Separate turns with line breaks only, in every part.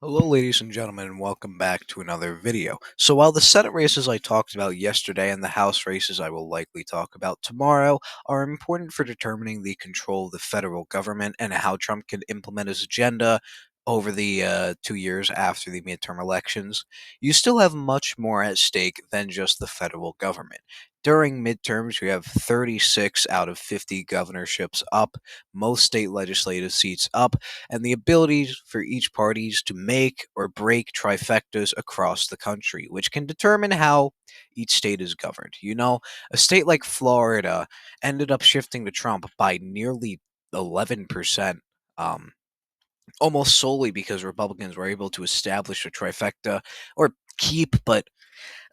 Hello, ladies and gentlemen, and welcome back to another video. So, while the Senate races I talked about yesterday and the House races I will likely talk about tomorrow are important for determining the control of the federal government and how Trump can implement his agenda over the 2 years after the midterm elections, you still have much more at stake than just the federal government. During midterms, you have 36 out of 50 governorships up, most state legislative seats up, and the ability for each parties to make or break trifectas across the country, which can determine how each state is governed. A state like Florida ended up shifting to Trump by nearly 11%. Almost solely because Republicans were able to establish a trifecta or keep, but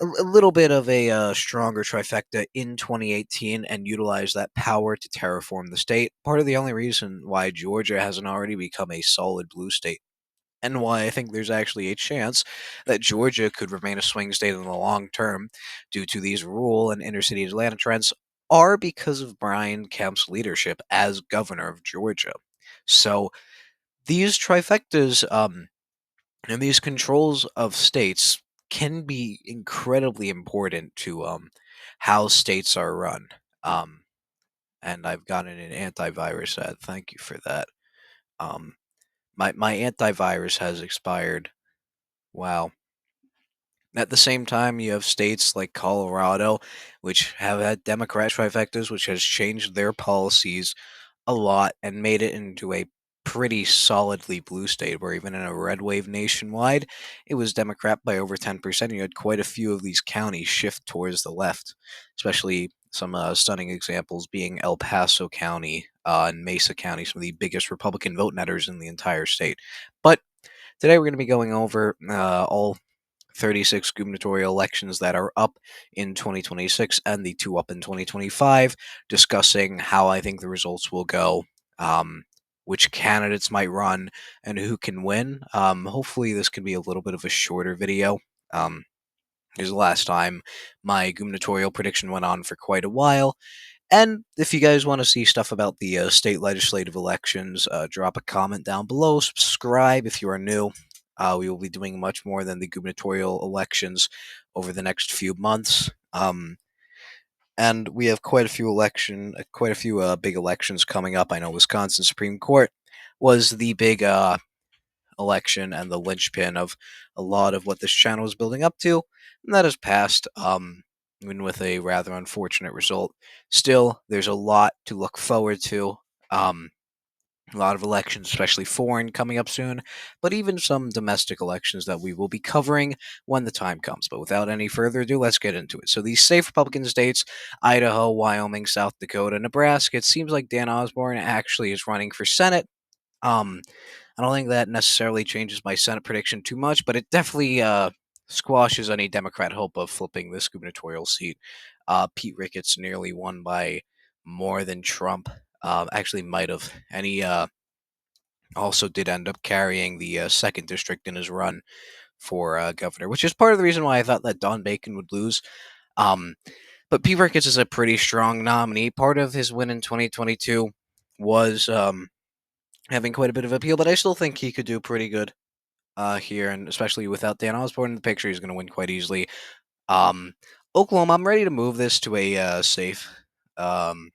a little bit of a stronger trifecta in 2018 and utilize that power to terraform the state. Part of the only reason why Georgia hasn't already become a solid blue state, and why I think there's actually a chance that Georgia could remain a swing state in the long term due to these rural and inner city Atlanta trends, are because of Brian Kemp's leadership as governor of Georgia. So these trifectas, and these controls of states can be incredibly important to how states are run. Um, and I've gotten an antivirus ad. Thank you for that. Um, my antivirus has expired. Wow. At the same time, you have states like Colorado, which have had Democrat trifectas, which has changed their policies a lot and made it into a pretty solidly blue state, where even in a red wave nationwide, it was Democrat by over 10%. You had quite a few of these counties shift towards the left, especially some stunning examples being El Paso County and Mesa County, some of the biggest Republican vote netters in the entire state. But today we're going to be going over all 36 gubernatorial elections that are up in 2026 and the two up in 2025, discussing how I think the results will go, which candidates might run, and who can win. Hopefully, this can be a little bit of a shorter video. Um, because last time my gubernatorial prediction went on for quite a while. And if you guys want to see stuff about the state legislative elections, drop a comment down below. Subscribe if you are new. We will be doing much more than the gubernatorial elections over the next few months. And we have quite a few big elections coming up. I know Wisconsin Supreme Court was the big election and the linchpin of a lot of what this channel is building up to, and that has passed. Even with a rather unfortunate result, still there's a lot to look forward to. Um, a lot of elections, especially foreign, coming up soon, but even some domestic elections that we will be covering when the time comes. But without any further ado, let's get into it. So these safe Republican states: Idaho, Wyoming, South Dakota, Nebraska. It seems like Dan Osborne actually is running for Senate. Um, I don't think that necessarily changes my Senate prediction too much, but it definitely squashes any Democrat hope of flipping this gubernatorial seat. Pete Ricketts nearly won by more than Trump. Actually, might have. And he also did end up carrying the second district in his run for governor, which is part of the reason why I thought that Don Bacon would lose. Um, but Pete Ricketts is a pretty strong nominee. Part of his win in 2022 was having quite a bit of appeal, but I still think he could do pretty good here, and especially without Dan Osborne in the picture, he's going to win quite easily. Um, Oklahoma, I'm ready to move this to a safe um,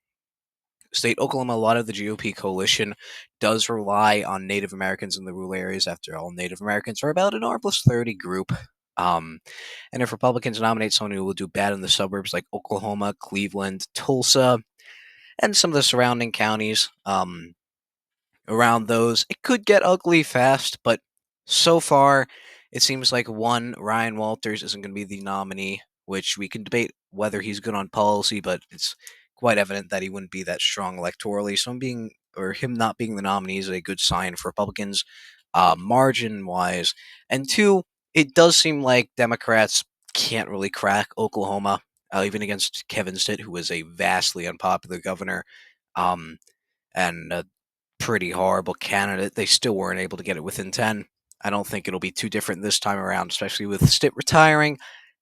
state. Oklahoma, a lot of the GOP coalition does rely on Native Americans in the rural areas. After all, Native Americans are about an R plus 30 group. Um, and if Republicans nominate someone who will do bad in the suburbs like Oklahoma, Cleveland, Tulsa, and some of the surrounding counties, around those, it could get ugly fast, but so far, it seems like one, Ryan Walters isn't going to be the nominee, which we can debate whether he's good on policy, but it's quite evident that he wouldn't be that strong electorally. So him not being the nominee is a good sign for Republicans, margin wise. And two, it does seem like Democrats can't really crack Oklahoma, even against Kevin Stitt, who was a vastly unpopular governor. Um, and pretty horrible candidate. They still weren't able to get it within 10. I don't think it'll be too different this time around, especially with Stitt retiring.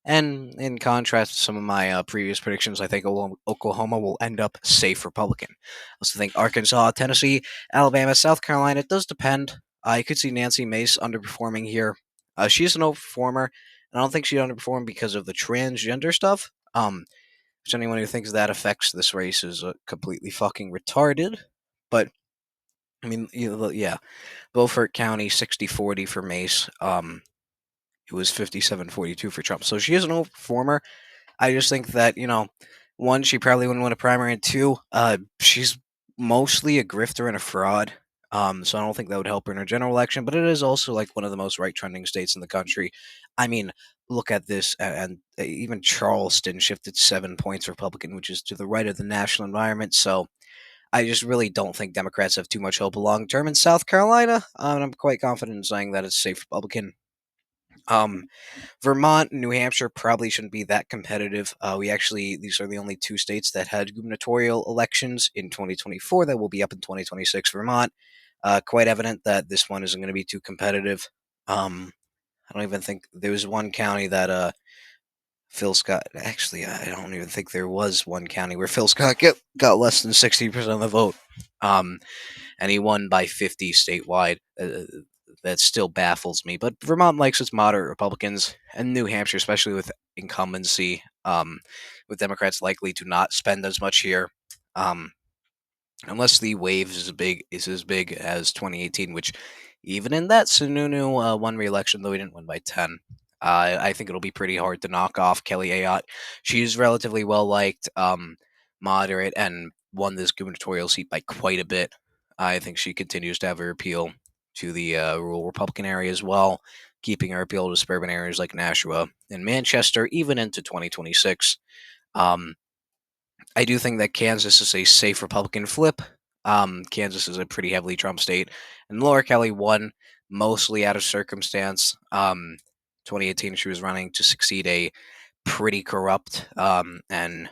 And in contrast to some of my previous predictions, I think Oklahoma will end up safe Republican. I also think Arkansas, Tennessee, Alabama, South Carolina, it does depend. I could see Nancy Mace underperforming here. She's an overperformer, and I don't think she'd underperform because of the transgender stuff. Which anyone who thinks that affects this race is completely fucking retarded. But I mean, yeah, Beaufort County 60-40 for Mace. It was 57-42 for Trump. So she is an overperformer. I just think that, one, she probably wouldn't win a primary, and two, she's mostly a grifter and a fraud. So I don't think that would help her in her general election. But it is also like one of the most right trending states in the country. I mean, look at this, and even Charleston shifted 7 points Republican, which is to the right of the national environment. So I just really don't think Democrats have too much hope long term in South Carolina. And I'm quite confident in saying that it's safe Republican. Um, Vermont and New Hampshire probably shouldn't be that competitive. These are the only two states that had gubernatorial elections in 2024 that will be up in 2026. Vermont, quite evident that this one isn't going to be too competitive. I don't even think there was one county that Phil Scott. Actually, I don't even think there was one county where Phil Scott got less than 60% of the vote. Um, and he won by 50 statewide. That still baffles me. But Vermont likes its moderate Republicans, and New Hampshire, especially with incumbency, with Democrats likely to not spend as much here, um, unless the wave is as big as 2018. Which, even in that, Sununu won re-election, though he didn't win by 10. I think it'll be pretty hard to knock off Kelly Ayotte. She's relatively well liked, moderate, and won this gubernatorial seat by quite a bit. I think she continues to have her appeal to the rural Republican area as well, keeping her appeal to suburban areas like Nashua and Manchester even into 2026. Um, I do think that Kansas is a safe Republican flip. Kansas is a pretty heavily Trump state, and Laura Kelly won mostly out of circumstance. 2018, she was running to succeed a pretty corrupt and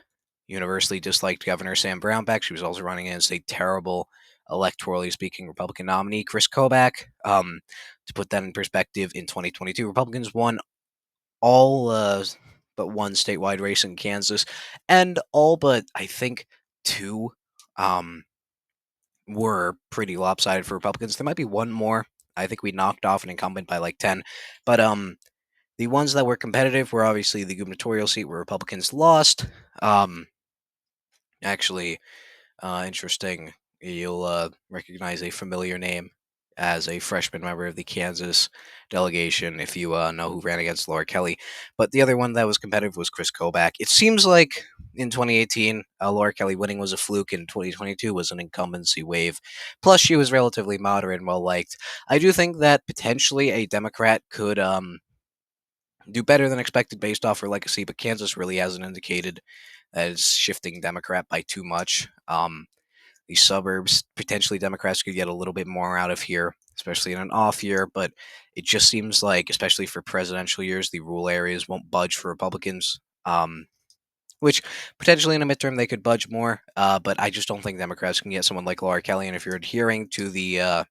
universally disliked Governor Sam Brownback. She was also running against a terrible, electorally speaking, Republican nominee, Chris Kobach. To put that in perspective, in 2022, Republicans won all but one statewide race in Kansas, and all but I think two um, were pretty lopsided for Republicans. There might be one more. I think we knocked off an incumbent by like 10, but the ones that were competitive were obviously the gubernatorial seat where Republicans lost. Um, actually, interesting. You'll recognize a familiar name as a freshman member of the Kansas delegation if you know who ran against Laura Kelly. But the other one that was competitive was Chris Kobach. It seems like in 2018, Laura Kelly winning was a fluke. In 2022 was an incumbency wave. Plus, she was relatively moderate and well liked. I do think that potentially a Democrat could do better than expected based off her legacy, but Kansas really hasn't indicated that it's shifting Democrat by too much. The suburbs, potentially Democrats could get a little bit more out of here, especially in an off year, but it just seems like, especially for presidential years, the rural areas won't budge for Republicans. Which potentially in a midterm they could budge more, but I just don't think Democrats can get someone like Laura Kelly. And if you're adhering to the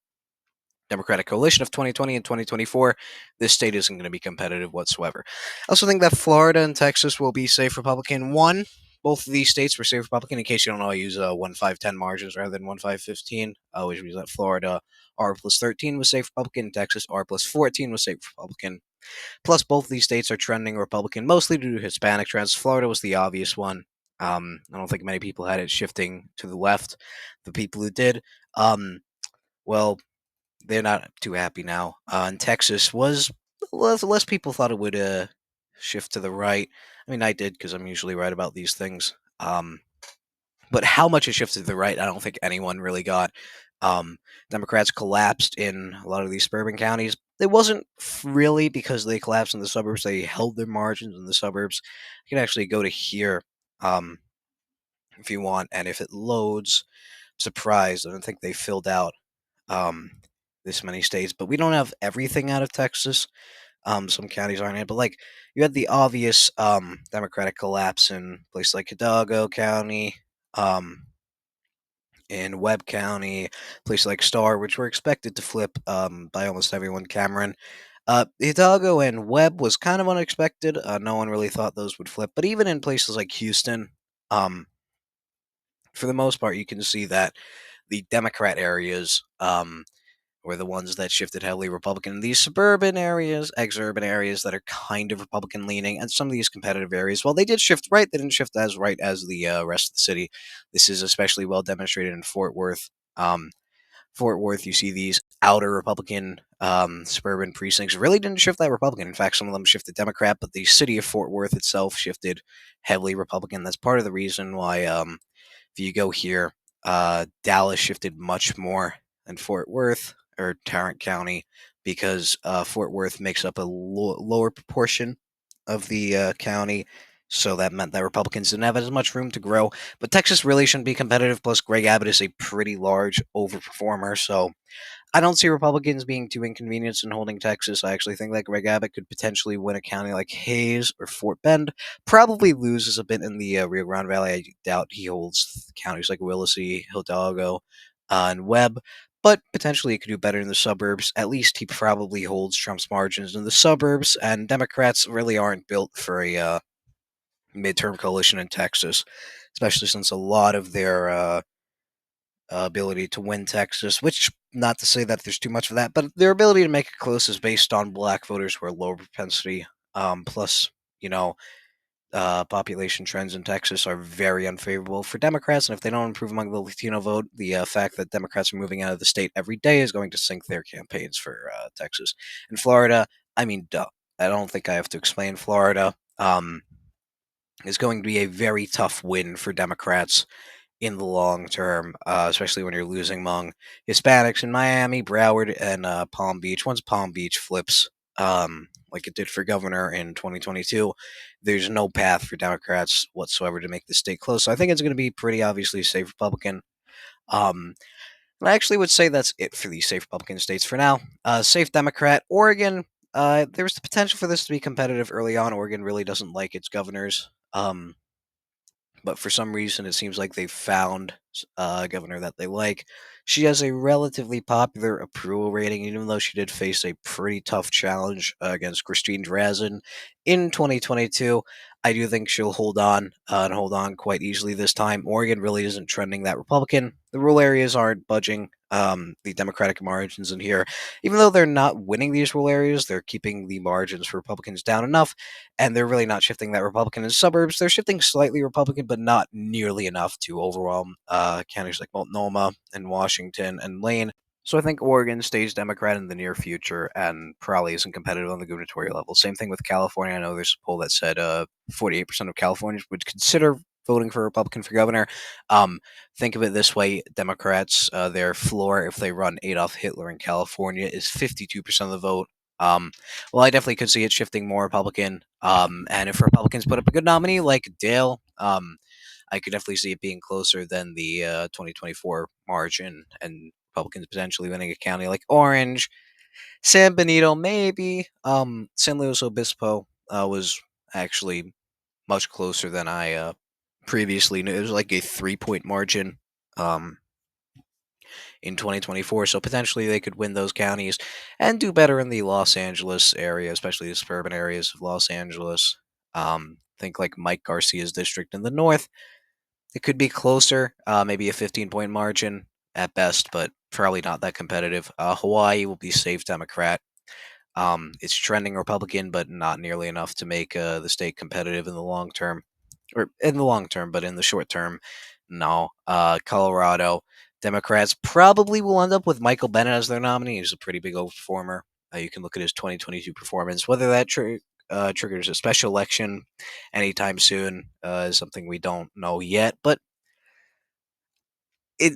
Democratic coalition of 2020 and 2024, this state isn't going to be competitive whatsoever. I also think that Florida and Texas will be safe Republican. One, both of these states were safe Republican. In case you don't know, I use 1-5-10 margins rather than 1-5-15, which means that Florida R plus 13 was safe Republican, Texas R plus 14 was safe Republican. Plus, both of these states are trending Republican, mostly due to Hispanic trends. Florida was the obvious one. I don't think many people had it shifting to the left. The people who did, well, they're not too happy now. And Texas was less people thought it would shift to the right. I mean, I did because I'm usually right about these things. But how much it shifted to the right, I don't think anyone really got. Democrats collapsed in a lot of these suburban counties. It wasn't really because they collapsed in the suburbs. They held their margins in the suburbs. You can actually go to here um, if you want, and if it loads, surprised. I don't think they filled out um, this many states, but we don't have everything out of Texas. Some counties aren't in it, but like you had the obvious Democratic collapse in places like Hidalgo County, um, in Webb County, places like Starr, which were expected to flip by almost everyone. Cameron, Hidalgo and Webb was kind of unexpected. No one really thought those would flip, but even in places like Houston, um, for the most part, you can see that the Democrat areas were the ones that shifted heavily Republican. These suburban areas, ex-urban areas that are kind of Republican leaning, and some of these competitive areas, well, they did shift right. They didn't shift as right as the rest of the city. This is especially well demonstrated in Fort Worth. Fort Worth, you see these outer Republican suburban precincts really didn't shift that Republican. In fact, some of them shifted Democrat, but the city of Fort Worth itself shifted heavily Republican. That's part of the reason why, if you go here, Dallas shifted much more than Fort Worth or Tarrant County because Fort Worth makes up a lower proportion of the county. So that meant that Republicans didn't have as much room to grow. But Texas really shouldn't be competitive. Plus, Greg Abbott is a pretty large overperformer. So I don't see Republicans being too inconvenienced in holding Texas. I actually think that Greg Abbott could potentially win a county like Hayes or Fort Bend. Probably loses a bit in the Rio Grande Valley. I doubt he holds counties like Willacy, Hidalgo, and Webb. But potentially he could do better in the suburbs. At least he probably holds Trump's margins in the suburbs. And Democrats really aren't built for a midterm coalition in Texas, especially since a lot of their ability to win Texas, which not to say that there's too much of that, but their ability to make it close is based on black voters who are low propensity. Plus, you know, population trends in Texas are very unfavorable for Democrats, and if they don't improve among the Latino vote, the fact that Democrats are moving out of the state every day is going to sink their campaigns for Texas. And Florida, I mean, duh. I don't think I have to explain Florida. Is going to be a very tough win for Democrats in the long term, especially when you're losing among Hispanics in Miami, Broward, and Palm Beach. Once Palm Beach flips, like it did for governor in 2022, there's no path for Democrats whatsoever to make the state close. So I think it's going to be pretty obviously safe Republican. Um, and I actually would say that's it for the safe Republican states for now. Safe Democrat, Oregon. There's the potential for this to be competitive early on. Oregon really doesn't like its governors. But for some reason, it seems like they've found a governor that they like. She has a relatively popular approval rating, even though she did face a pretty tough challenge against Christine Drazin in 2022. I do think she'll hold on and hold on quite easily this time. Oregon really isn't trending that Republican. The rural areas aren't budging. The Democratic margins in here, even though they're not winning these rural areas, they're keeping the margins for Republicans down enough, and they're really not shifting that Republican in suburbs. They're shifting slightly Republican, but not nearly enough to overwhelm counties like Multnomah and Washington and Lane. So I think Oregon stays Democrat in the near future and probably isn't competitive on the gubernatorial level. Same thing with California. I know there's a poll that said 48% of Californians would consider voting for a Republican for governor. Um, think of it this way: Democrats, their floor, if they run Adolf Hitler in California, is 52% of the vote. Well, I definitely could see it shifting more Republican. And if Republicans put up a good nominee like Dale, I could definitely see it being closer than the 2024 margin and Republicans potentially winning a county like Orange, San Benito, maybe. San Luis Obispo was actually much closer than I previously knew. It was like a 3 point margin. In 2024. So potentially they could win those counties and do better in the Los Angeles area, especially the suburban areas of Los Angeles. Think like Mike Garcia's district in the north. It could be closer, maybe a 15-point margin at best, but probably not that competitive. Hawaii will be safe Democrat. It's trending Republican, but not nearly enough to make the state competitive in the long term, or in the long term, but in the short term, no. Colorado Democrats probably will end up with Michael Bennet as their nominee. He's a pretty big overperformer. You can look at his 2022 performance. Whether that triggers a special election anytime soon is something we don't know yet, but it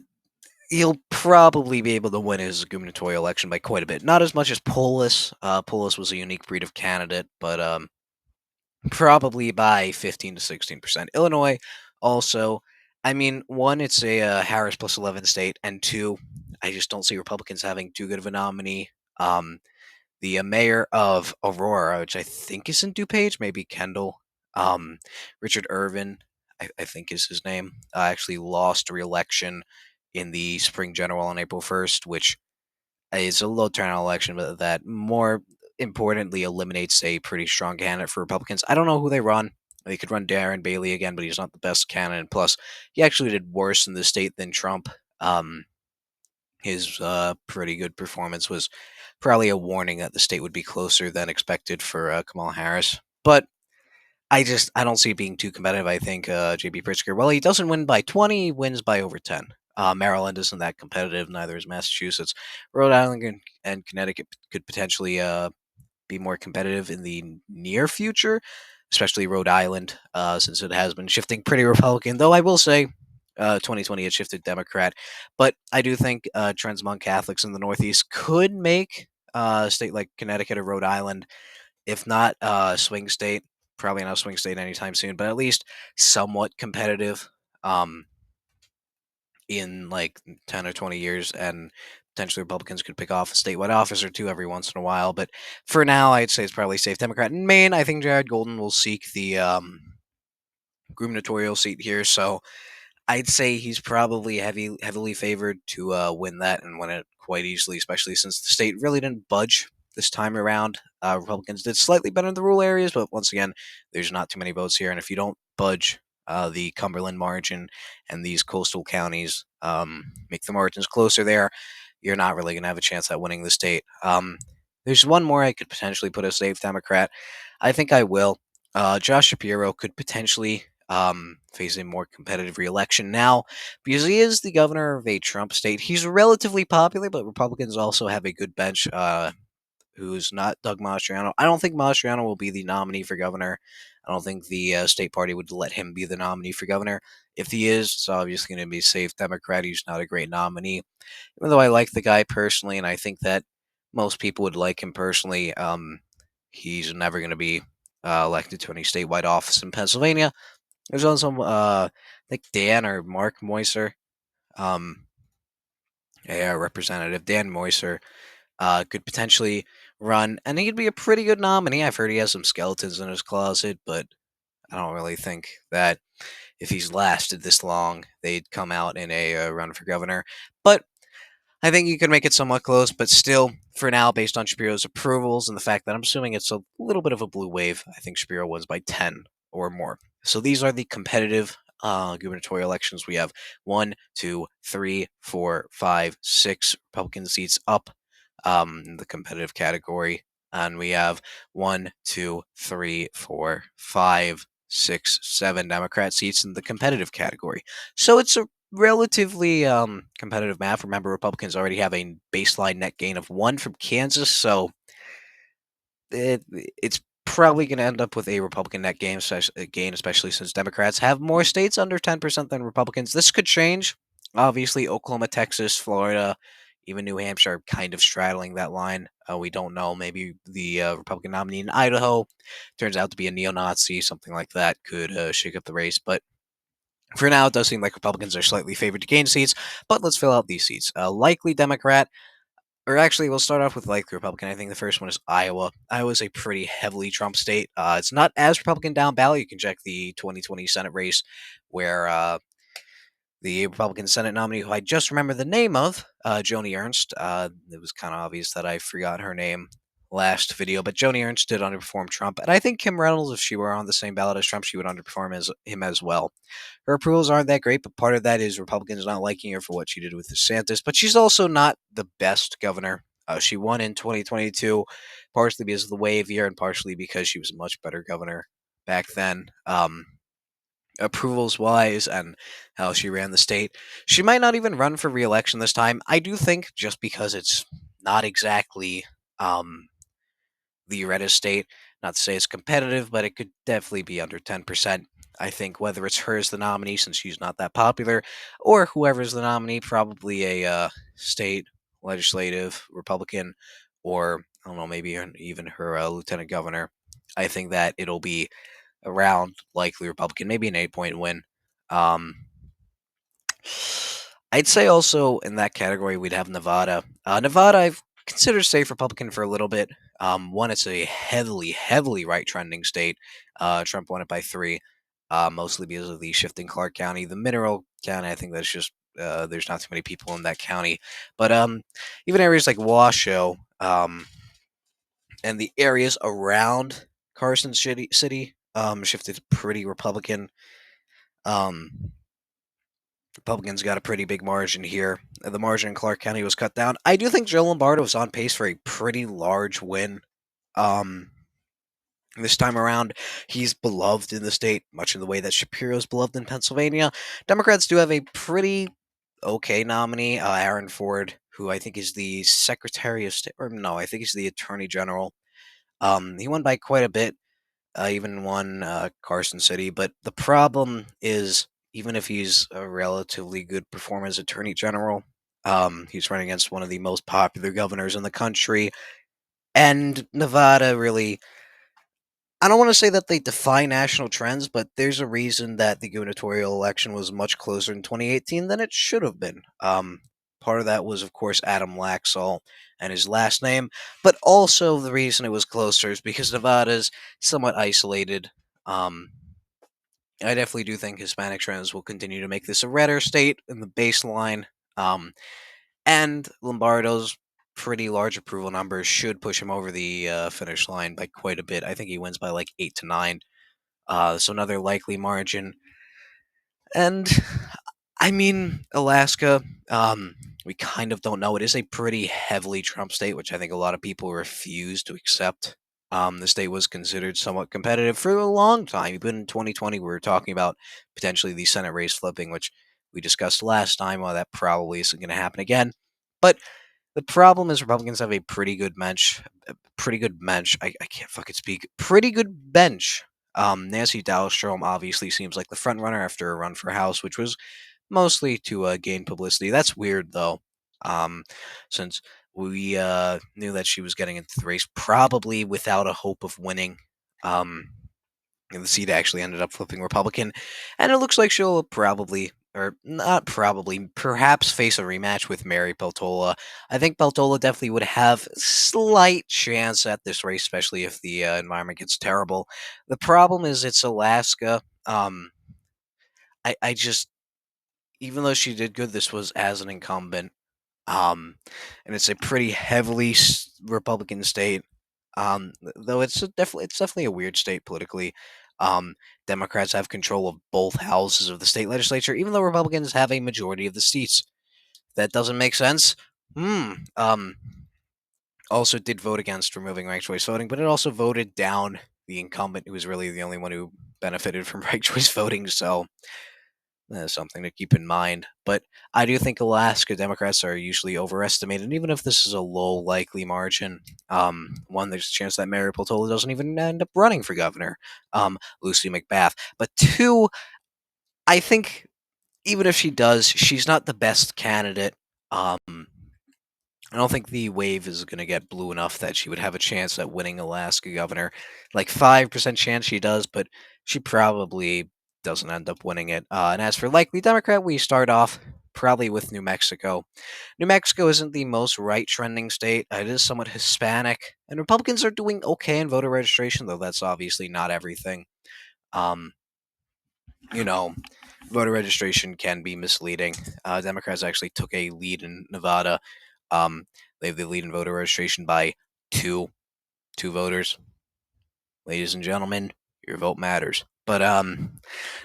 he'll probably be able to win his gubernatorial election by quite a bit. Not as much as Polis. Polis was a unique breed of candidate, but probably by 15 to 16%. Illinois also, I mean, one, it's a Harris plus 11 state, and two, I just don't see Republicans having too good of a nominee. The mayor of Aurora, which I think is in DuPage, maybe Kendall, Richard Irvin, I think is his name, actually lost re-election in the spring general on April 1st, which is a low turnout election, but that more importantly eliminates a pretty strong candidate for Republicans. I don't know who they run. They could run Darren Bailey again, but he's not the best candidate. Plus, he actually did worse in the state than Trump. Um, His pretty good performance was probably a warning that the state would be closer than expected for Kamala Harris. But I don't see it being too competitive. I think JB Pritzker, well, he doesn't win by 20, he wins by over 10. Maryland isn't that competitive, neither is Massachusetts. Rhode Island and Connecticut could potentially be more competitive in the near future, especially Rhode Island, since it has been shifting pretty Republican. Though I will say, 2020 it shifted Democrat, but I do think trends among Catholics in the Northeast could make a state like Connecticut or Rhode Island, if not swing state, probably not a swing state anytime soon, but at least somewhat competitive. Um, in like 10 or 20 years, and potentially Republicans could pick off a statewide office or two every once in a while. But for now, I'd say it's probably safe Democrat. In Maine, I think Jared Golden will seek the gubernatorial seat here. So I'd say he's probably heavily favored to win that and win it quite easily, especially since the state really didn't budge this time around. Republicans did slightly better in the rural areas, but once again, there's not too many votes here, and if you don't budge the Cumberland margin and these coastal counties, make the margins closer there, you're not really going to have a chance at winning the state. There's one more I could potentially put a safe Democrat. I think I will. Josh Shapiro could potentially face a more competitive reelection now because he is the governor of a Trump state. He's relatively popular, but Republicans also have a good bench. Who's not Doug Mastriano? I don't think Mastriano will be the nominee for governor. I don't think the state party would let him be the nominee for governor. If he is, it's obviously going to be a safe Democrat. He's not a great nominee, even though I like the guy personally, and I think that most people would like him personally. He's never going to be elected to any statewide office in Pennsylvania. There's also, I think Dan or Mark Moiser, um, a representative, Dan Moiser, could potentially run, and he'd be a pretty good nominee. I've heard he has some skeletons in his closet, but I don't really think that if he's lasted this long, they'd come out in a run for governor. But I think you could make it somewhat close, but still, for now, based on Shapiro's approvals and the fact that I'm assuming it's a little bit of a blue wave, I think Shapiro wins by 10 or more. So these are the competitive gubernatorial elections. We have one, two, three, four, five, six Republican seats up in the competitive category. And we have one, two, three, four, five, six, seven Democrat seats in the competitive category. So it's a relatively competitive map. Remember, Republicans already have a baseline net gain of one from Kansas, so it's probably going to end up with a Republican net gain, especially since Democrats have more states under 10% than Republicans. This could change. Obviously, Oklahoma, Texas, Florida, even New Hampshire are kind of straddling that line. We don't know. Maybe the Republican nominee in Idaho turns out to be a neo-Nazi, something like that could shake up the race. But for now, it does seem like Republicans are slightly favored to gain seats, but let's fill out these seats. Likely Democrat, or actually, we'll start off with likely Republican. I think the first one is Iowa. Iowa's a pretty heavily Trump state. It's not as Republican down ballot. You can check the 2020 Senate race where the Republican Senate nominee, who I just remember the name of, Joni Ernst. It was kind of obvious that I forgot her name last video, but Joni Ernst did underperform Trump, and I think Kim Reynolds, if she were on the same ballot as Trump, she would underperform him as well. Her approvals aren't that great, but part of that is Republicans not liking her for what she did with DeSantis. But she's also not the best governor. She won in 2022, partially because of the wave year, and partially because she was a much better governor back then. Approvals wise and how she ran the state. She might not even run for re-election this time. I do think just because it's not exactly um, the reddest state, not to say it's competitive, but it could definitely be under 10%. I think whether it's her as the nominee, since she's not that popular, or whoever's the nominee, probably a state legislative Republican, or I don't know, maybe even her lieutenant governor. I think that it'll be around likely Republican, maybe an 8 point win. Um, I'd say also in that category we'd have Nevada. Nevada I've considered safe Republican for a little bit. One, it's a heavily right trending state. Trump won it by 3, mostly because of the shifting Clark County, the Mineral County. I think that's just there's not too many people in that county, but even areas like Washoe and the areas around Carson City shifted pretty Republican. Um, Republicans got a pretty big margin here. The margin in Clark County was cut down. I do think Joe Lombardo is on pace for a pretty large win. Um, this time around, he's beloved in the state, much in the way that Shapiro's beloved in Pennsylvania. Democrats do have a pretty okay nominee, Aaron Ford, who I think is the Secretary of State, or no, I think he's the Attorney General. He won by quite a bit, even won Carson City. But the problem is, even if he's a relatively good performer as Attorney General, he's running against one of the most popular governors in the country. And Nevada really, I don't want to say that they defy national trends, but there's a reason that the gubernatorial election was much closer in 2018 than it should have been. Part of that was, of course, Adam Laxalt and his last name, but also the reason it was closer is because Nevada's somewhat isolated. Um, I definitely do think Hispanic trends will continue to make this a redder state in the baseline. Um, and Lombardo's pretty large approval numbers should push him over the finish line by quite a bit. I think he wins by like 8 to 9. So another likely margin. And I mean, Alaska, we kind of don't know. It is a pretty heavily Trump state, which I think a lot of people refuse to accept. The state was considered somewhat competitive for a long time. Even in 2020, we were talking about potentially the Senate race flipping, which we discussed last time. Well, that probably isn't going to happen again. But the problem is Republicans have a pretty good bench. Pretty good bench. I can't fucking speak. Pretty good bench. Nancy Dahlstrom obviously seems like the front runner after a run for House, which was mostly to gain publicity. That's weird though, since we knew that she was getting into the race probably without a hope of winning. Um, and the seat actually ended up flipping Republican, and it looks like she'll probably, or not probably, perhaps face a rematch with Mary Peltola. I think Peltola definitely would have slight chance at this race, especially if the environment gets terrible. The problem is it's Alaska. I just, even though she did good, this was as an incumbent. And it's a pretty heavily Republican state. Though it's definitely a weird state politically. Um, Democrats have control of both houses of the state legislature, even though Republicans have a majority of the seats. That doesn't make sense. Hmm. Also did vote against removing ranked choice voting, but it also voted down the incumbent, who was really the only one who benefited from ranked choice voting. So that's something to keep in mind. But I do think Alaska Democrats are usually overestimated, even if this is a low likely margin. One, there's a chance that Mary Peltola doesn't even end up running for governor, Lucy McBath. But two, I think even if she does, she's not the best candidate. I don't think the wave is going to get blue enough that she would have a chance at winning Alaska governor. Like 5% chance she does, but she probably doesn't end up winning it. And as for likely Democrat, we start off probably with New Mexico. New Mexico isn't the most right trending state. It is somewhat Hispanic, and Republicans are doing okay in voter registration, though that's obviously not everything. Um, you know, Voter registration can be misleading. Democrats actually took a lead in Nevada. Um, they have the lead in voter registration by two two voters. Ladies and gentlemen, your vote matters. But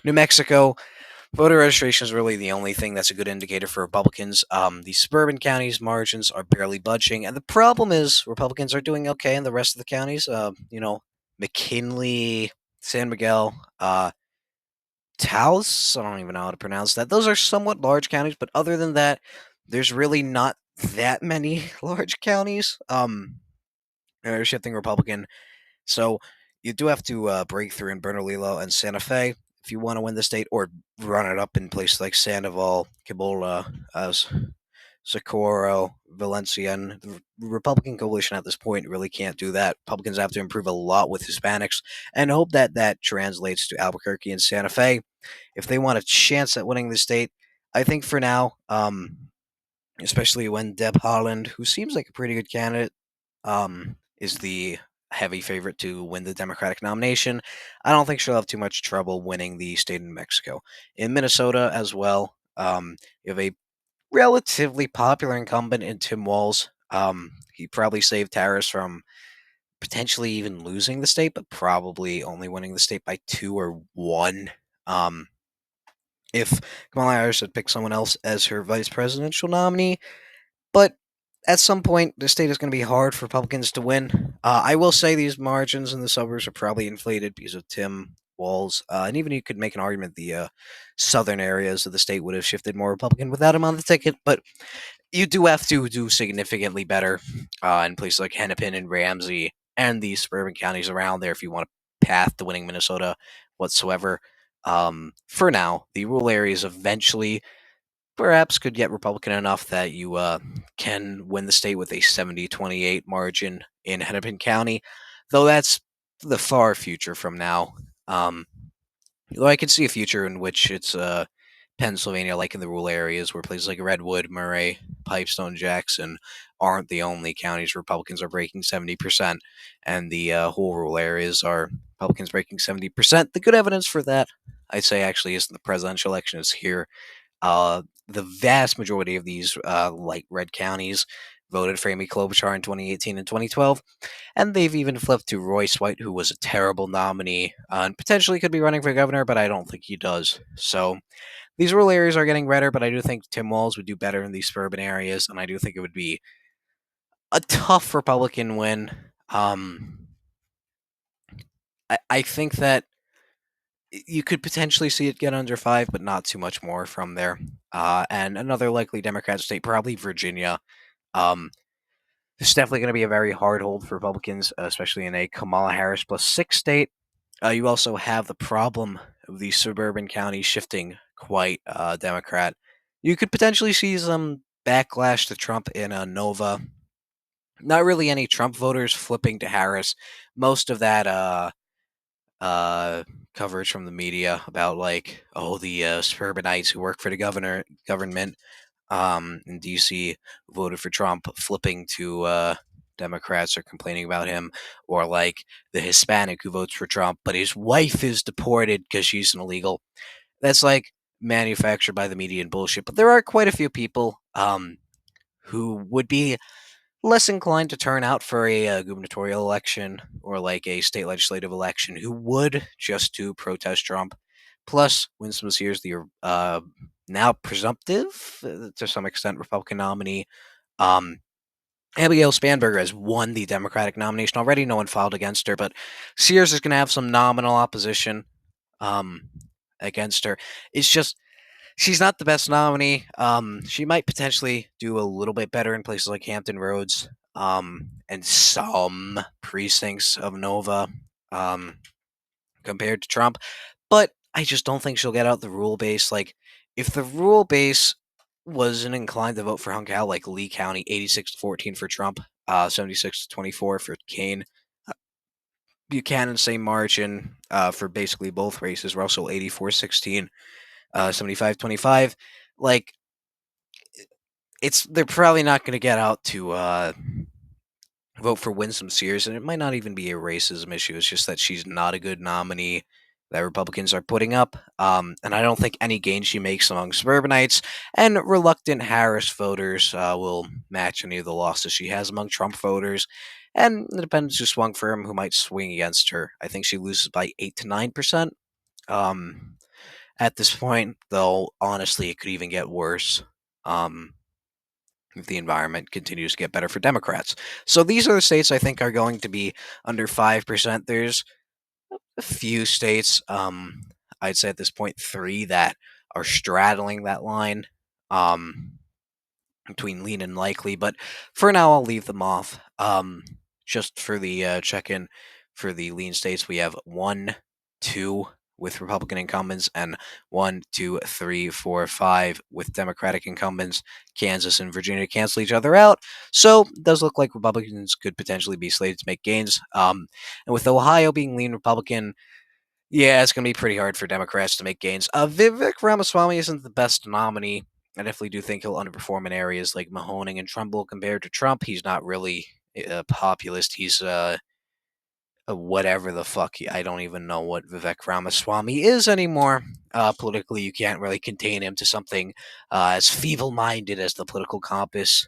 New Mexico voter registration is really the only thing that's a good indicator for Republicans. The suburban counties margins are barely budging, and the problem is Republicans are doing okay in the rest of the counties. McKinley, San Miguel, Taos, I don't even know how to pronounce that. Those are somewhat large counties, but other than that, there's really not that many large counties. They're shifting Republican, so you do have to break through in Bernalillo and Santa Fe if you want to win the state, or run it up in places like Sandoval, Cibola, Socorro, Valencia. And the Republican coalition at this point really can't do that. Republicans have to improve a lot with Hispanics and hope that that translates to Albuquerque and Santa Fe if they want a chance at winning the state. I think for now, especially when Deb Haaland, who seems like a pretty good candidate, is the heavy favorite to win the Democratic nomination, I don't think she'll have too much trouble winning the state in Mexico. In Minnesota as well, you have a relatively popular incumbent in Tim Walz. He probably saved Harris from potentially even losing the state, but probably only winning the state by 2 or 1. Um, if Kamala Harris had picked someone else as her vice presidential nominee. But at some point, the state is going to be hard for Republicans to win. I will say these margins in the suburbs are probably inflated because of Tim Walz, and even you could make an argument the southern areas of the state would have shifted more Republican without him on the ticket. But you do have to do significantly better in places like Hennepin and Ramsey and the suburban counties around there if you want a path to winning Minnesota whatsoever. For now, the rural areas eventually perhaps could get Republican enough that you can win the state with a 70-28 margin in Hennepin County, though that's the far future from now. Um, Though I could see a future in which it's Pennsylvania, like in the rural areas where places like Redwood, Murray, Pipestone, Jackson aren't the only counties Republicans are breaking 70%, and the whole rural areas are Republicans breaking 70%. The good evidence for that, I'd say, actually isn't the presidential election, is here. The vast majority of these light red counties voted for Amy Klobuchar in 2018 and 2012, and they've even flipped to Royce White, who was a terrible nominee and potentially could be running for governor, but I don't think he does. So these rural areas are getting redder, but I do think Tim Walz would do better in these suburban areas, and I do think it would be a tough Republican win. I think that you could potentially see it get under 5, but not too much more from there. And another likely Democrat state, probably Virginia. Um, this is definitely going to be a very hard hold for Republicans, especially in a Kamala Harris +6 state. You also have the problem of the suburban counties shifting quite Democrat. You could potentially see some backlash to Trump in Nova. Not really any Trump voters flipping to Harris. Most of that uh, coverage from the media about like, oh, the suburbanites who work for the government in DC voted for Trump, flipping to Democrats or complaining about him, or like the Hispanic who votes for Trump, but his wife is deported because she's an illegal. That's like manufactured by the media and bullshit. But there are quite a few people who would be less inclined to turn out for a gubernatorial election or like a state legislative election who would just to protest Trump. Plus, Winston Sears, the now presumptive, to some extent, Republican nominee, um, Abigail Spanberger has won the Democratic nomination already. No one filed against her, but Sears is going to have some nominal opposition um, against her. It's just she's not the best nominee. She might potentially do a little bit better in places like Hampton Roads and some precincts of Nova compared to Trump. But I just don't think she'll get out the rule base. Like, if the rule base wasn't inclined to vote for Hunk Al, like Lee County, 86-14 for Trump, 76-24 for Kane. Buchanan, same margin for basically both races. Russell, 84-16, 75-25. Like, they're probably not going to get out to vote for Winsome Sears, and it might not even be a racism issue. It's just that she's not a good nominee that Republicans are putting up. And I don't think any gains she makes among suburbanites and reluctant Harris voters will match any of the losses she has among Trump voters. And the dependents who swung for him who might swing against her. I think she loses by 8 to 9%. At this point, though, honestly, it could even get worse. If the environment continues to get better for Democrats. So these are the states I think are going to be under 5%. There's a few states, I'd say at this point, 3 that are straddling that line between lean and likely. But for now, I'll leave them off. Just for the check in for the lean states, we have 1, 2 with Republican incumbents and 1, 2, 3, 4, 5 with Democratic incumbents. Kansas and Virginia cancel each other out. So it does look like Republicans could potentially be slated to make gains. And with Ohio being lean Republican, yeah, it's going to be pretty hard for Democrats to make gains. Vivek Ramaswamy isn't the best nominee. I definitely do think he'll underperform in areas like Mahoning and Trumbull compared to Trump. He's not really a populist. He's whatever the fuck. I don't even know what Vivek Ramaswamy is anymore. Politically, you can't really contain him to something as feeble-minded as the political compass.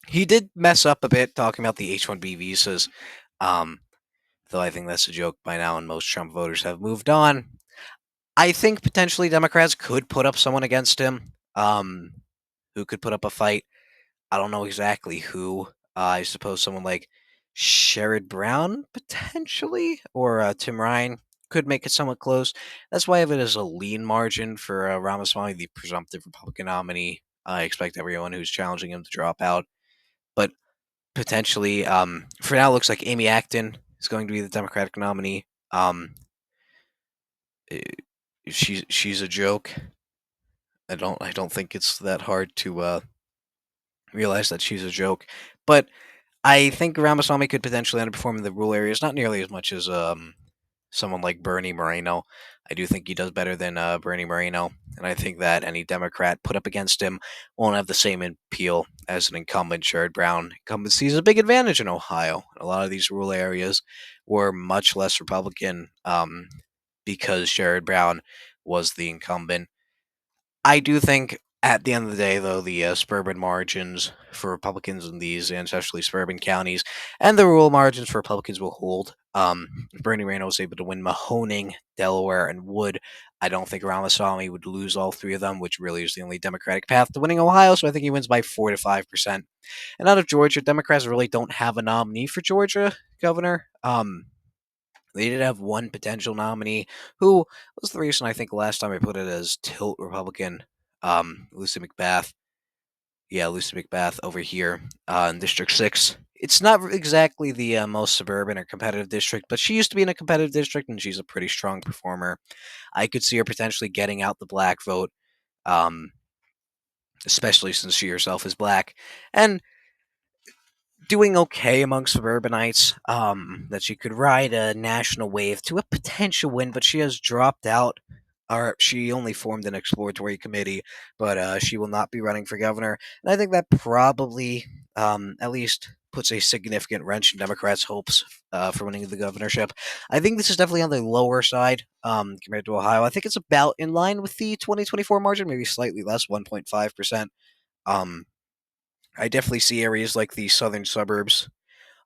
He did mess up a bit talking about the H-1B visas, though I think that's a joke by now, and most Trump voters have moved on. I think potentially Democrats could put up someone against him, who could put up a fight. I don't know exactly who. I suppose someone like Sherrod Brown, potentially, or Tim Ryan could make it somewhat close. That's why I have it as a lean margin for Ramaswamy, the presumptive Republican nominee. I expect everyone who's challenging him to drop out. But potentially, for now, it looks like Amy Acton is going to be the Democratic nominee. Eh, she's a joke. I don't think it's that hard to realize that she's a joke. But I think Ramaswamy could potentially underperform in the rural areas, not nearly as much as someone like Bernie Moreno. I do think he does better than Bernie Moreno, and I think that any Democrat put up against him won't have the same appeal as an incumbent. Sherrod Brown incumbency is a big advantage in Ohio. A lot of these rural areas were much less Republican because Sherrod Brown was the incumbent. I do think at the end of the day, though, the suburban margins for Republicans in these ancestrally suburban counties and the rural margins for Republicans will hold. If Bernie Moreno was able to win Mahoning, Delaware, and Wood, I don't think Ramaswamy would lose all three of them, which really is the only Democratic path to winning Ohio. So I think he wins by 4 to 5%. And out of Georgia, Democrats really don't have a nominee for Georgia governor. They did have one potential nominee who was the reason I think last time I put it as tilt Republican, Lucy McBath. Yeah, Lucy McBath over here in District 6. It's not exactly the most suburban or competitive district, but she used to be in a competitive district and she's a pretty strong performer. I could see her potentially getting out the black vote, um, especially since she herself is black. And doing okay among suburbanites. That she could ride a national wave to a potential win, but she has dropped out. Or she only formed an exploratory committee, but she will not be running for governor. And I think that probably, at least, puts a significant wrench in Democrats' hopes for winning the governorship. I think this is definitely on the lower side compared to Ohio. I think it's about in line with the 2024 margin, maybe slightly less, 1.5%. Um, I definitely see areas like the southern suburbs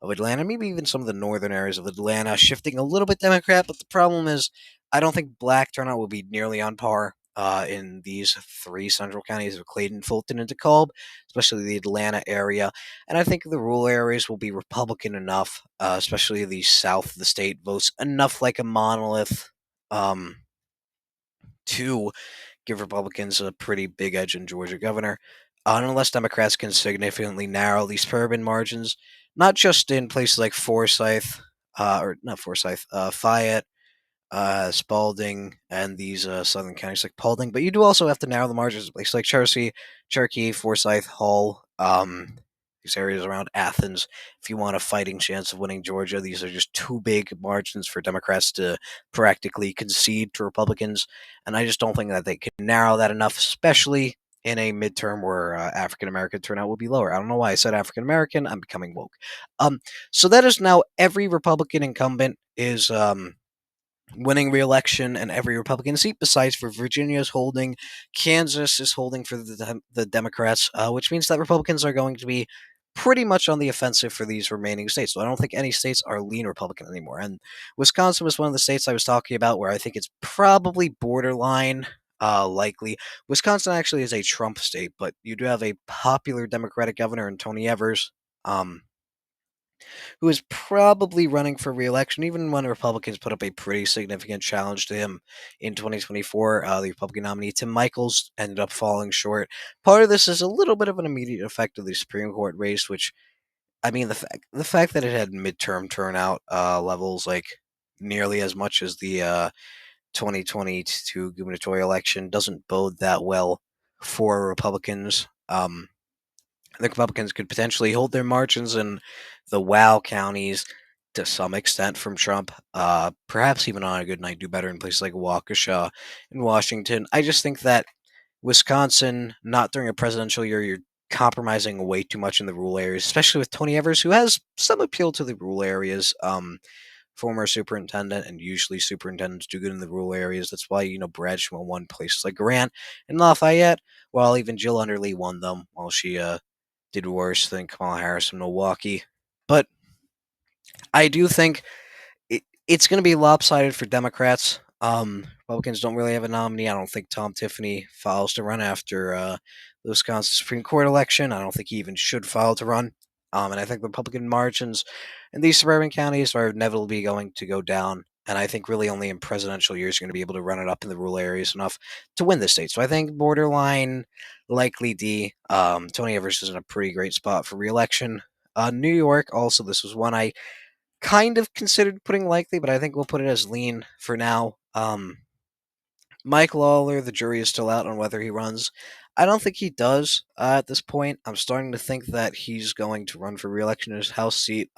of Atlanta, maybe even some of the northern areas of Atlanta, shifting a little bit Democrat. But the problem is, I don't think black turnout will be nearly on par in these three central counties of Clayton, Fulton, and DeKalb, especially the Atlanta area. And I think the rural areas will be Republican enough, especially the south of the state votes enough like a monolith um, to give Republicans a pretty big edge in Georgia governor, unless Democrats can significantly narrow these suburban margins, not just in places like Forsyth, or not Forsyth, Fayette, Spalding, and these southern counties like Paulding, but you do also have to narrow the margins in places like Cherokee, Forsyth, Hull, these areas around Athens. If you want a fighting chance of winning Georgia, these are just too big margins for Democrats to practically concede to Republicans, and I just don't think that they can narrow that enough, especially in a midterm where African American turnout will be lower. I don't know why I said African American. I'm becoming woke. So that is now every Republican incumbent is winning re-election and every Republican seat besides for Virginia is holding, Kansas is holding for the Democrats, which means that Republicans are going to be pretty much on the offensive for these remaining states. So I don't think any states are lean Republican anymore. And Wisconsin was one of the states I was talking about where I think it's probably borderline likely. Wisconsin actually is a Trump state, but you do have a popular Democratic governor in Tony Evers. Who is probably running for re-election, even when Republicans put up a pretty significant challenge to him in 2024. The Republican nominee Tim Michaels ended up falling short. Part of this is a little bit of an immediate effect of the Supreme Court race, which I mean the fact that it had midterm turnout levels like nearly as much as the 2022 gubernatorial election doesn't bode that well for Republicans. The Republicans could potentially hold their margins in the WOW counties to some extent from Trump. Perhaps even on a good night, do better in places like Waukesha and Washington. I just think that Wisconsin, not during a presidential year, you're compromising way too much in the rural areas, especially with Tony Evers, who has some appeal to the rural areas. Former superintendent, and usually superintendents do good in the rural areas. That's why, Brad Schmo won places like Grant and Lafayette, while even Jill Underly won them, while she did worse than Kamala Harris in Milwaukee. But I do think it's going to be lopsided for Democrats. Republicans don't really have a nominee. I don't think Tom Tiffany files to run after the Wisconsin Supreme Court election. I don't think he even should file to run. And I think the Republican margins in these suburban counties are inevitably going to go down. And I think really only in presidential years you're going to be able to run it up in the rural areas enough to win the state. So I think borderline likely D. Tony Evers is in a pretty great spot for reelection. New York, also, this was one I kind of considered putting likely, but I think we'll put it as lean for now. Mike Lawler, the jury is still out on whether he runs. I don't think he does at this point. I'm starting to think that he's going to run for reelection in his House seat.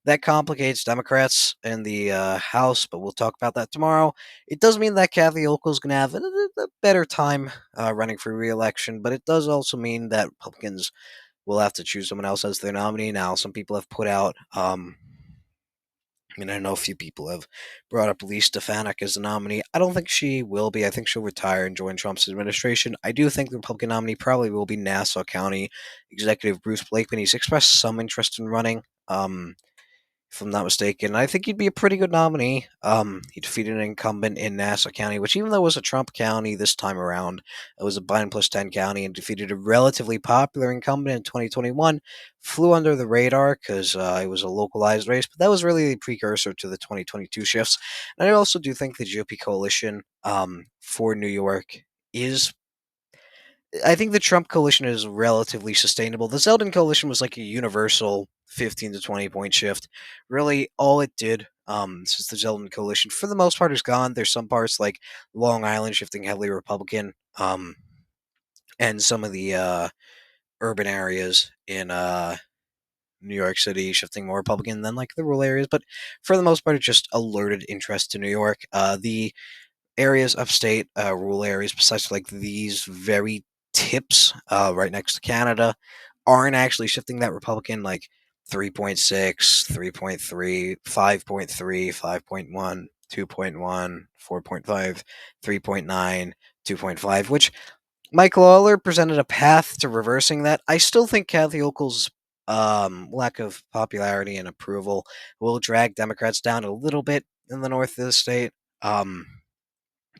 That complicates Democrats in the House, but we'll talk about that tomorrow. It does mean that Kathy Hochul's going to have a better time running for reelection, but it does also mean that Republicans will have to choose someone else as their nominee. Now, some people have put out I know a few people have brought up Lisa Stefanik as the nominee. I don't think she will be. I think she'll retire and join Trump's administration. I do think the Republican nominee probably will be Nassau County Executive Bruce Blakeman. He's expressed some interest in running. If I'm not mistaken. I think he'd be a pretty good nominee. He defeated an incumbent in Nassau County, which even though it was a Trump county this time around, it was a Biden plus 10 county, and defeated a relatively popular incumbent in 2021. Flew under the radar because it was a localized race, but that was really the precursor to the 2022 shifts. And I also do think the GOP coalition for New York is I think the Trump coalition is relatively sustainable. The Zeldin coalition was like a universal 15 to 20 point shift. Really, all it did since the Zeldin coalition, for the most part, is gone. There's some parts like Long Island shifting heavily Republican, and some of the urban areas in New York City shifting more Republican than like the rural areas. But for the most part, it just alerted interest to New York. The areas upstate, rural areas, besides like these very tips right next to Canada, aren't actually shifting that Republican like 3.6, 3.3, 5.3, 5.1, 2.1, 4.5, 3.9, 2.5, which Mike Lawler presented a path to reversing that. I still think Kathy Hochul's lack of popularity and approval will drag Democrats down a little bit in the north of the state. I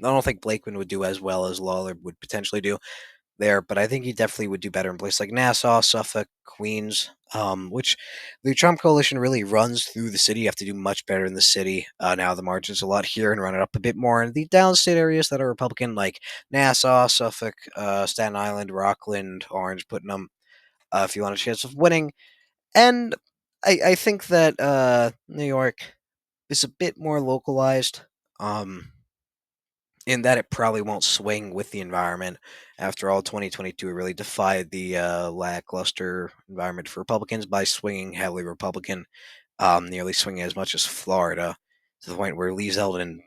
don't think Blakeman would do as well as Lawler would potentially do there, but I think he definitely would do better in places like Nassau, Suffolk, Queens, which the Trump coalition really runs through the city. You have to do much better in the city. Now the margin's a lot here and run it up a bit more. In the downstate areas that are Republican, like Nassau, Suffolk, Staten Island, Rockland, Orange, Putnam, if you want a chance of winning. And I think that New York is a bit more localized. In that it probably won't swing with the environment. After all, 2022 really defied the lackluster environment for Republicans by swinging heavily Republican, nearly swinging as much as Florida, to the point where Lee Zeldin,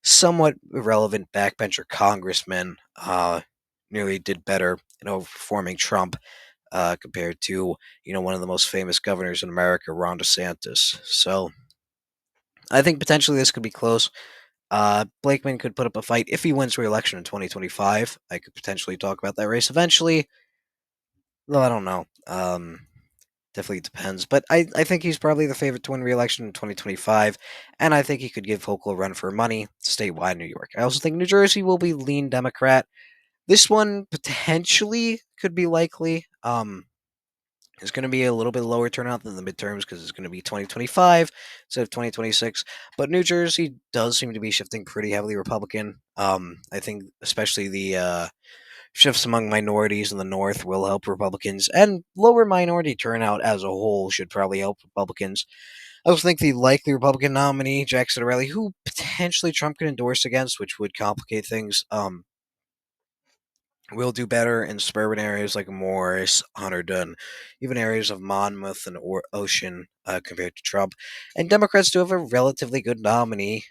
somewhat irrelevant backbencher congressman, nearly did better in overperforming Trump compared to one of the most famous governors in America, Ron DeSantis. So I think potentially this could be close. Blakeman could put up a fight if he wins re-election in 2025. I could potentially talk about that race eventually, though I don't know. Definitely depends, but I think he's probably the favorite to win re-election in 2025, and I think he could give Hochul a run for money statewide in New York. I also think New Jersey will be lean Democrat. This one potentially could be likely. It's going to be a little bit lower turnout than the midterms because it's going to be 2025 instead of 2026. But New Jersey does seem to be shifting pretty heavily Republican. I think especially the shifts among minorities in the North will help Republicans, and lower minority turnout as a whole should probably help Republicans. I also think the likely Republican nominee, Jack Ciattarelli, who potentially Trump could endorse against, which would complicate things, will do better in suburban areas like Morris, Hunterdon, even areas of Monmouth and Ocean compared to Trump. And Democrats do have a relatively good nominee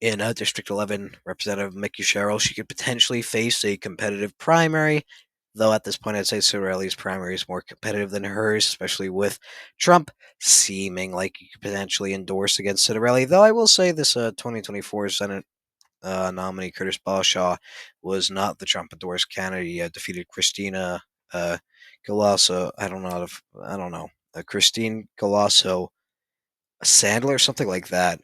in District 11, Representative Mickey Sherrill. She could potentially face a competitive primary, though at this point I'd say Ciarelli's primary is more competitive than hers, especially with Trump seeming like he could potentially endorse against Ciarelli. Though I will say this 2024 Senate nominee Curtis Balshaw was not the Trump endorsed candidate. He defeated Christina Galasso. I don't know. Christine Galasso Sandler, something like that.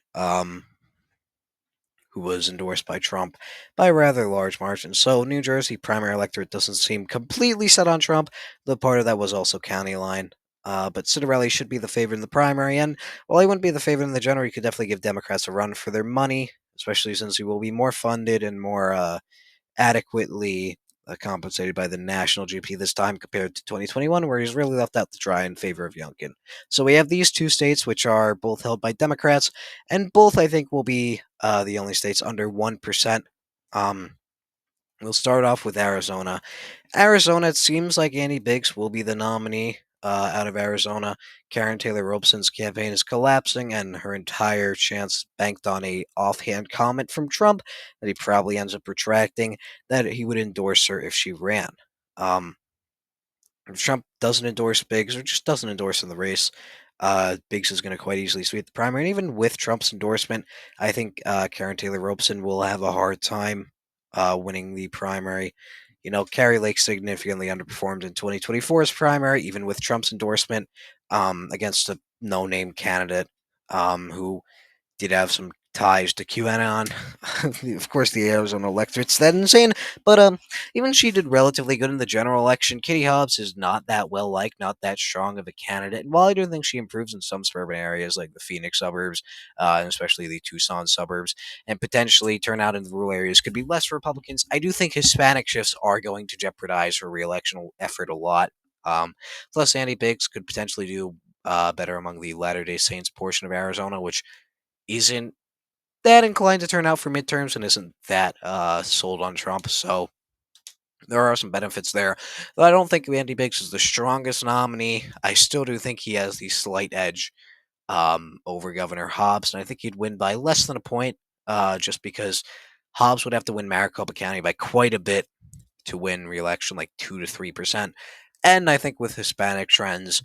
who was endorsed by Trump by a rather large margin. So New Jersey primary electorate doesn't seem completely set on Trump. The part of that was also county line. But Citarelli should be the favorite in the primary, and while he wouldn't be the favorite in the general, he could definitely give Democrats a run for their money, especially since he will be more funded and more adequately compensated by the national GP this time compared to 2021, where he's really left out to dry in favor of Youngkin. So we have these two states, which are both held by Democrats, and both I think will be the only states under 1%. Um, we'll start off with Arizona. Arizona, it seems like Andy Biggs will be the nominee out of Arizona. Karen Taylor Robson's campaign is collapsing, and her entire chance banked on a offhand comment from Trump that he probably ends up retracting that he would endorse her if she ran. Um, if Trump doesn't endorse Biggs or just doesn't endorse in the race, Biggs is going to quite easily sweep the primary. And even with Trump's endorsement, I think Karen Taylor Robson will have a hard time winning the primary. You know, Carrie Lake significantly underperformed in 2024's primary, even with Trump's endorsement, against a no name candidate who did have some ties to QAnon. Of course, the Arizona electorate's that insane, but even she did relatively good in the general election. Kitty Hobbs is not that well liked, not that strong of a candidate. And while I do think she improves in some suburban areas like the Phoenix suburbs, and especially the Tucson suburbs, and potentially turn out in the rural areas could be less for Republicans, I do think Hispanic shifts are going to jeopardize her reelection effort a lot. Plus, Andy Biggs could potentially do better among the Latter Day Saints portion of Arizona, which isn't that inclined to turn out for midterms and isn't that sold on Trump. So there are some benefits there. Though I don't think Andy Biggs is the strongest nominee. I still do think he has the slight edge over Governor Hobbs, and I think he'd win by less than a point, just because Hobbs would have to win Maricopa County by quite a bit to win re-election, like 2 to 3%. And I think with Hispanic trends,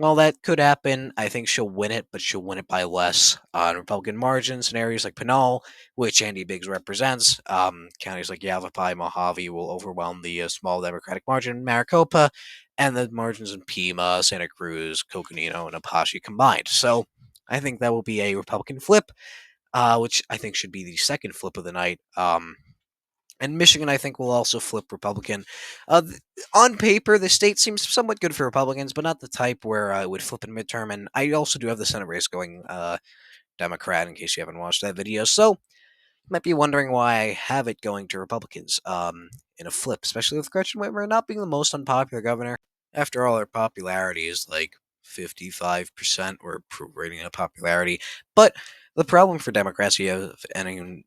well, that could happen. I think she'll win it, but she'll win it by less on Republican margins in areas like Pinal, which Andy Biggs represents. Counties like Yavapai, Mojave will overwhelm the small Democratic margin in Maricopa, and the margins in Pima, Santa Cruz, Coconino, and Apache combined. So I think that will be a Republican flip, which I think should be the second flip of the night. And Michigan, I think, will also flip Republican. On paper, the state seems somewhat good for Republicans, but not the type where it would flip in midterm. And I also do have the Senate race going Democrat, in case you haven't watched that video. So you might be wondering why I have it going to Republicans in a flip, especially with Gretchen Whitmer not being the most unpopular governor. After all, her popularity is like 55% or rating of popularity. But the problem for Democrats, you have an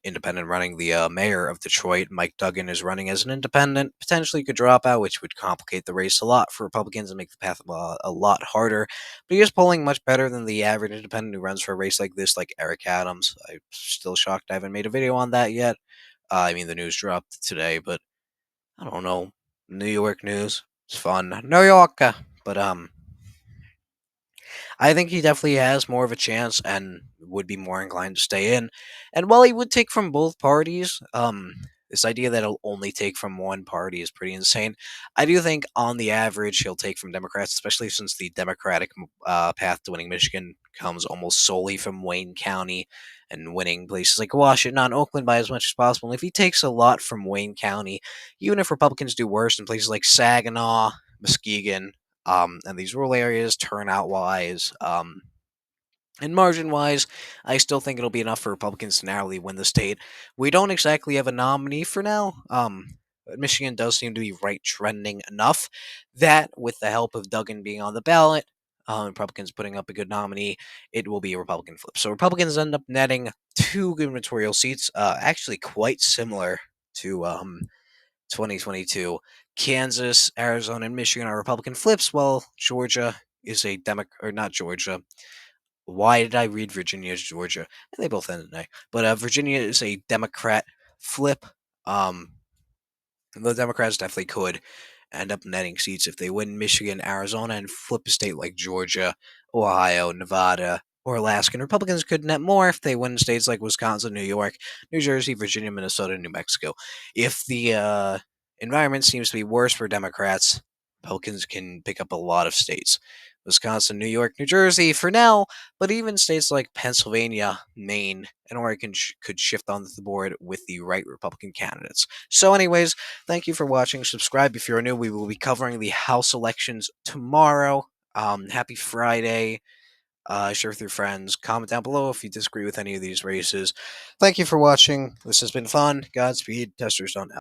independent running. The mayor of Detroit, Mike Duggan, is running as an independent. Potentially could drop out, which would complicate the race a lot for Republicans and make the path a lot harder. But he is polling much better than the average independent who runs for a race like this, like Eric Adams. I'm still shocked I haven't made a video on that yet. I mean, the news dropped today, but I don't know. New York news. It's fun. New York. But I think he definitely has more of a chance and would be more inclined to stay in. And while he would take from both parties, this idea that he'll only take from one party is pretty insane. I do think, on the average, he'll take from Democrats, especially since the Democratic path to winning Michigan comes almost solely from Wayne County and winning places like Washington and Oakland by as much as possible. And if he takes a lot from Wayne County, even if Republicans do worse in places like Saginaw, Muskegon, and these rural areas, turnout wise, and margin wise, I still think it'll be enough for Republicans to narrowly win the state. We don't exactly have a nominee for now. But Michigan does seem to be right trending enough that, with the help of Duggan being on the ballot, Republicans putting up a good nominee, it will be a Republican flip. So Republicans end up netting two gubernatorial seats, actually quite similar to 2022. Kansas, Arizona, and Michigan are Republican flips, while Georgia is a Democrat, or not Georgia. Why did I read Virginia as Georgia? And they both ended in A. But Virginia is a Democrat flip. Um, the Democrats definitely could end up netting seats if they win Michigan, Arizona, and flip a state like Georgia, Ohio, Nevada, or Alaska. And Republicans could net more if they win states like Wisconsin, New York, New Jersey, Virginia, Minnesota, and New Mexico. If the environment seems to be worse for Democrats, Republicans can pick up a lot of states, Wisconsin, New York, New Jersey for now, but even states like Pennsylvania, Maine, and Oregon could shift onto the board with the right Republican candidates. So, anyways, thank you for watching. Subscribe if you're new. We will be covering the House elections tomorrow. Happy Friday. Share with your friends. Comment down below if you disagree with any of these races. Thank you for watching. This has been fun. Godspeed. Testers on out.